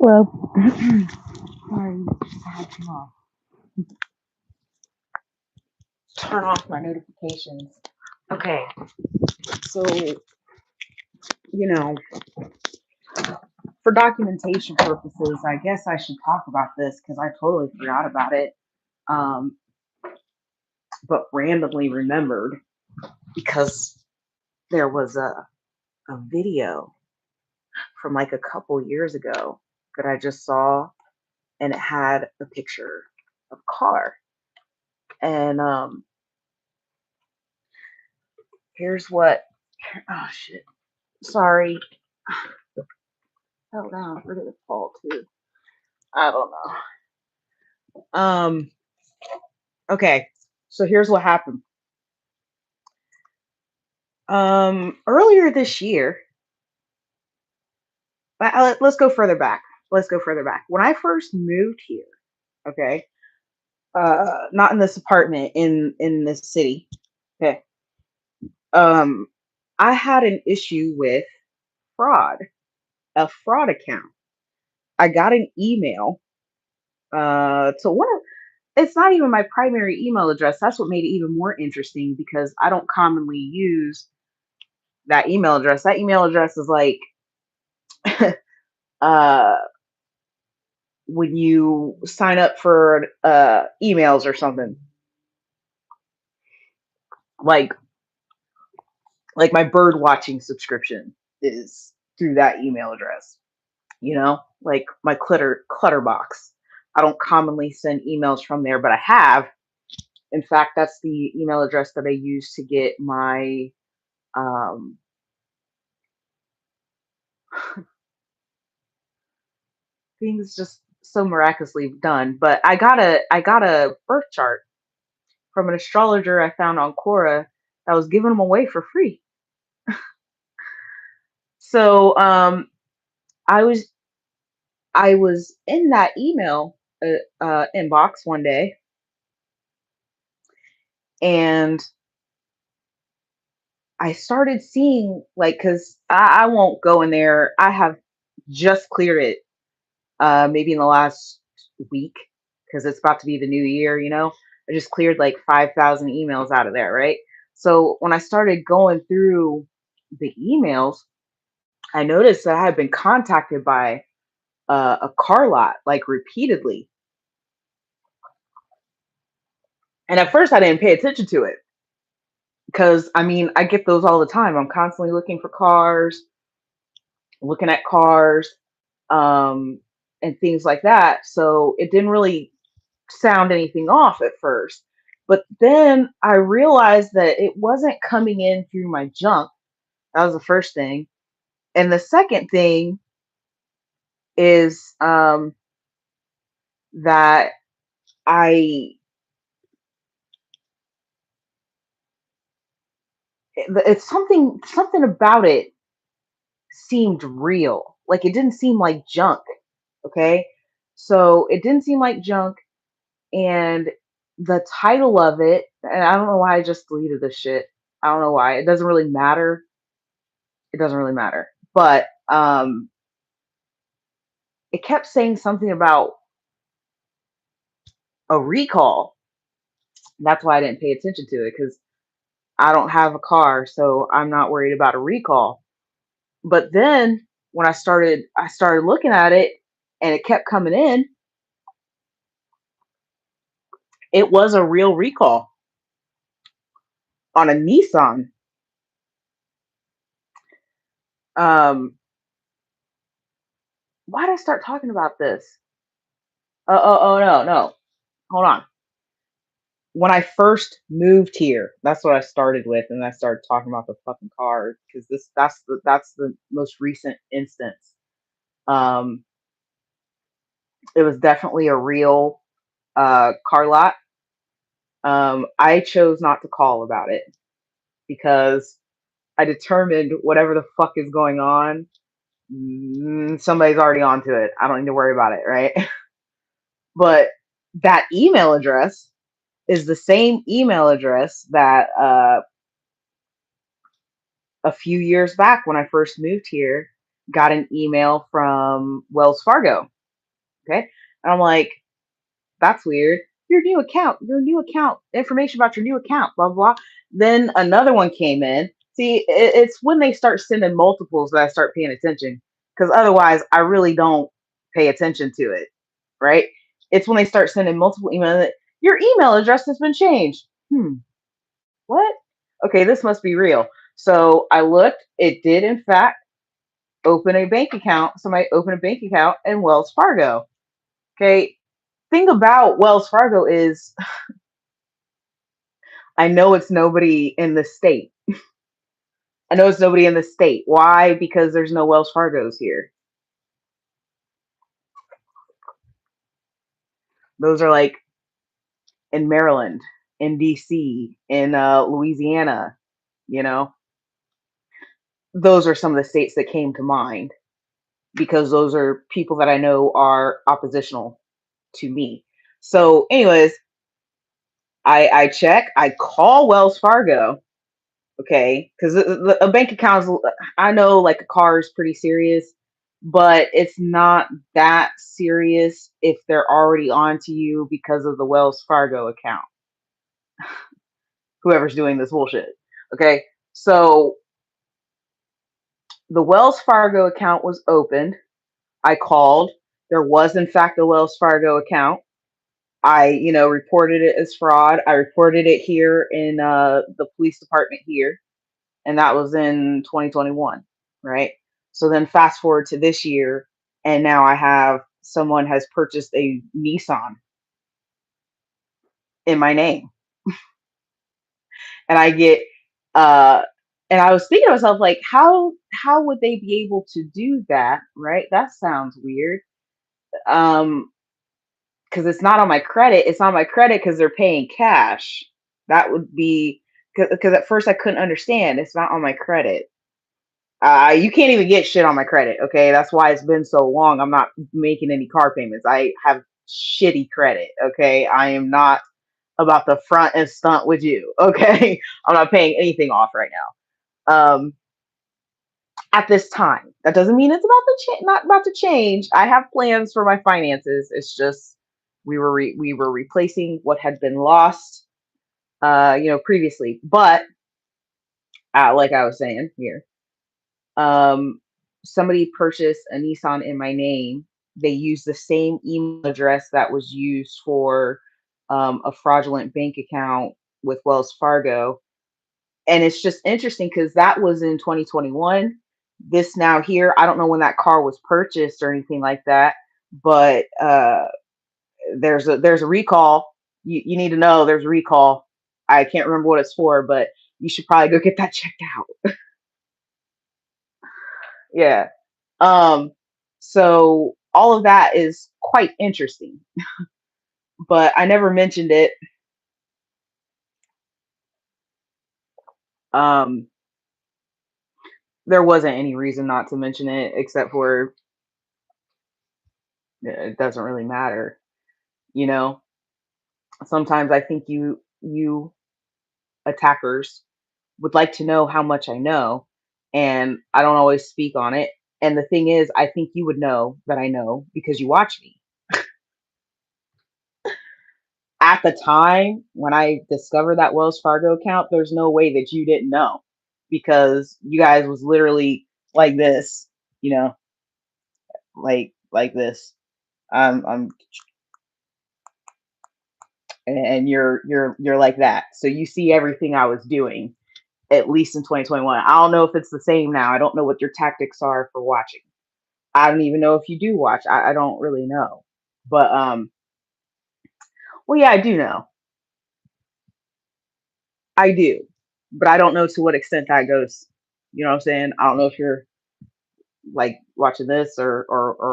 Hello. Sorry, I had to turn off my notifications. Okay, so, you know, for documentation purposes, I guess I should talk about this because I totally forgot about it, um, but randomly remembered because there was a video from like a couple years ago that I just saw, and it had a picture of a car. And here's what, oh shit, sorry, fell down. Where did it fall to? I don't know. Okay, so here's what happened. Earlier this year, let's go further back. Let's go further back. When I first moved here, okay, not in this apartment, in this city, okay, um, I had an issue with fraud, a fraud account. I got an email to one of, it's not even my primary email address. That's what made it even more interesting because I don't commonly use that email address. That email address is like uh when you sign up for emails or something, like my bird watching subscription is through that email address, like my clutter box. I don't commonly send emails from there, but I have. In fact, that's the email address that I use to get my um things just so miraculously done. But I got a birth chart from an astrologer I found on Quora that was giving them away for free. So I was I was in that email inbox one day, and I started seeing, like, because I won't go in there. I have just cleared it, maybe in the last week, because it's about to be the new year. I just cleared like 5,000 emails out of there, right? So when I started going through the emails, I noticed that I had been contacted by a car lot like repeatedly. And at first, I didn't pay attention to it because I mean, I get those all the time. I'm constantly looking for cars, looking at cars, um, and things like that. So it didn't really sound anything off at first. But then I realized that it wasn't coming in through my junk. That was the first thing. And the second thing is that I it's something about it seemed real. Like it didn't seem like junk. Okay. So it didn't seem like junk. And the title of it, and I don't know why I just deleted this shit. I don't know why. It doesn't really matter. It doesn't really matter. But it kept saying something about a recall. That's why I didn't pay attention to it because I don't have a car, so I'm not worried about a recall. But then when I started looking at it and it kept coming in, it was a real recall on a Nissan. Um, why did I start talking about this? Oh, no, no. Hold on. When I first moved here, that's what I started with, and I started talking about the fucking car because that's the most recent instance. Um, it was definitely a real car lot. I chose not to call about it because I determined whatever the fuck is going on, somebody's already onto it. I don't need to worry about it, right? But that email address is the same email address that a few years back when I first moved here, got an email from Wells Fargo. Okay. And I'm like, that's weird. Your new account, information about your new account, blah, blah. Then another one came in. See, it's when they start sending multiples that I start paying attention. Because otherwise, I really don't pay attention to it, right? It's when they start sending multiple emails. Your email address has been changed. What? Okay, this must be real. So I looked. It did, in fact, open a bank account. Somebody opened a bank account in Wells Fargo. Okay. Thing about Wells Fargo is I know it's nobody in the state. I know it's nobody in the state. Why? Because there's no Wells Fargos here. Those are like in Maryland, in DC, in Louisiana, you know. Those are some of the states that came to mind because those are people that I know are oppositional to me. So, anyways, I check, I call Wells Fargo, okay, because a bank account is, I know like a car is pretty serious, but it's not that serious if they're already on to you because of the Wells Fargo account, whoever's doing this bullshit. Okay, so the Wells Fargo account was opened. I called. There was, in fact, a Wells Fargo account. I, reported it as fraud. I reported it here in the police department here, and that was in 2021, right? So then fast forward to this year, and now I have someone has purchased a Nissan in my name, and I get, uh, and I was thinking to myself, like, how would they be able to do that, right? That sounds weird. Um, because it's not on my credit. It's on my credit because they're paying cash. That would be because at first I couldn't understand. It's not on my credit. You can't even get shit on my credit. Okay, that's why it's been so long. I'm not making any car payments. I have shitty credit. Okay, I am not about to front and stunt with you. Okay, I'm not paying anything off right now. At this time, that doesn't mean it's about to not about to change. I have plans for my finances. It's just we were replacing what had been lost, previously. But like I was saying here, um, somebody purchased a Nissan in my name. They used the same email address that was used for a fraudulent bank account with Wells Fargo. And it's just interesting because that was in 2021. This now here, I don't know when that car was purchased or anything like that, but there's a recall. You need to know there's a recall. I can't remember what it's for, but you should probably go get that checked out. Yeah. Um, so all of that is quite interesting, but I never mentioned it. Um, there wasn't any reason not to mention it except for it doesn't really matter, you know. Sometimes I think you attackers would like to know how much I know, and I don't always speak on it. And the thing is, I think you would know that I know because you watch me. At the time when I discovered that Wells Fargo account, there's no way that you didn't know because you guys was literally like this, you know, like this. I'm and you're like that. So you see everything I was doing at least in 2021. I don't know if it's the same now. I don't know what your tactics are for watching. I don't even know if you do watch. I don't really know. But well yeah, I do know. I do. But I don't know to what extent that goes. You know what I'm saying? I don't know if you're like watching this or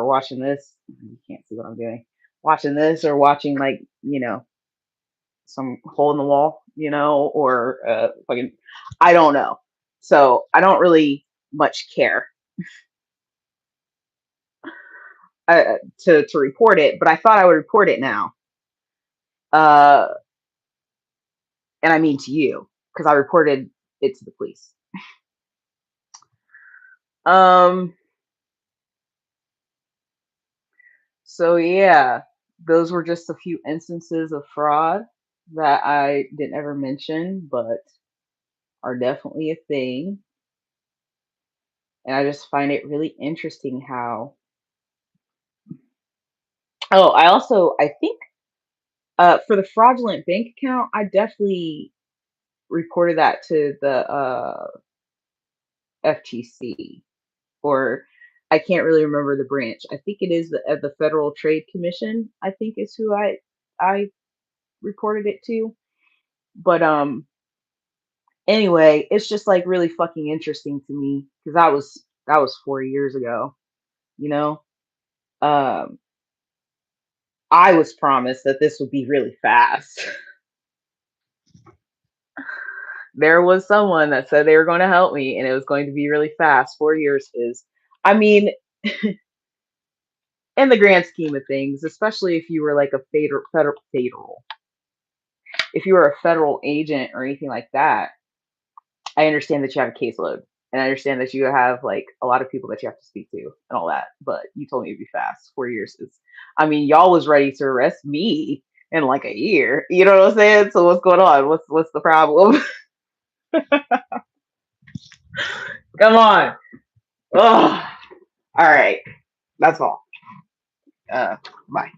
watching this. You can't see what I'm doing. Watching this or watching like, some hole in the wall, or fucking I don't know. So I don't really much care to report it, but I thought I would report it now. Uh, and I mean to you because I reported it to the police. Um, So yeah, those were just a few instances of fraud that I didn't ever mention, but are definitely a thing. And I just find it really interesting how. Oh, I think for the fraudulent bank account, I definitely reported that to the FTC, or I can't really remember the branch. I think it is the Federal Trade Commission. I think is who I reported it to. But anyway, it's just like really fucking interesting to me because that was 4 years ago. You know, um, I was promised that this would be really fast. There was someone that said they were going to help me, and it was going to be really fast. 4 years is, I mean, in the grand scheme of things, especially if you were like a federal, if you were a federal agent or anything like that, I understand that you have a caseload, and I understand that you have like a lot of people that you have to speak to and all that. But you told me it'd be fast. 4 years is, I mean, y'all was ready to arrest me in like a year. You know what I'm saying? So what's going on? What's the problem? Come on. Ugh. All right. That's all. Uh, bye.